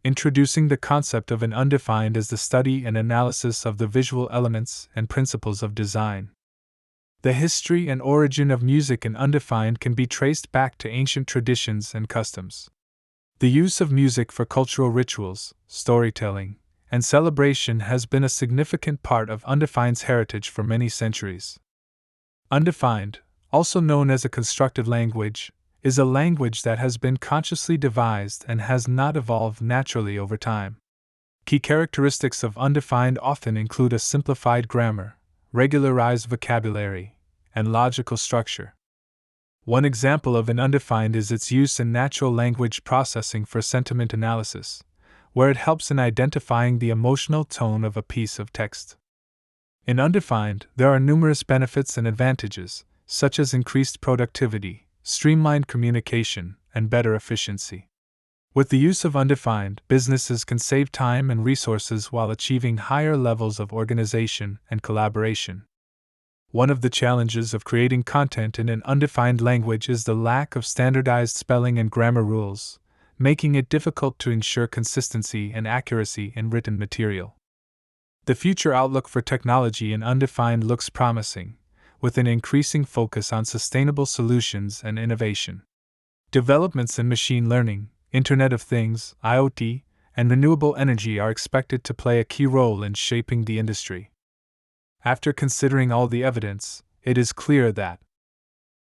introducing the concept of an undefined as the study and analysis of the visual elements and principles of design. The history and origin of music in undefined can be traced back to ancient traditions and customs. The use of music for cultural rituals, storytelling, and celebration has been a significant part of undefined's heritage for many centuries. Undefined, also known as a constructed language, is a language that has been consciously devised and has not evolved naturally over time. Key characteristics of undefined often include a simplified grammar, regularized vocabulary, and logical structure. One example of an undefined is its use in natural language processing for sentiment analysis, where it helps in identifying the emotional tone of a piece of text. In undefined, there are numerous benefits and advantages, such as increased productivity, streamlined communication, and better efficiency. With the use of undefined, businesses can save time and resources while achieving higher levels of organization and collaboration. One of the challenges of creating content in an undefined language is the lack of standardized spelling and grammar rules, making it difficult to ensure consistency and accuracy in written material. The future outlook for technology in undefined looks promising, with an increasing focus on sustainable solutions and innovation. Developments in machine learning, Internet of Things, IoT, and renewable energy are expected to play a key role in shaping the industry. After considering all the evidence, it is clear that,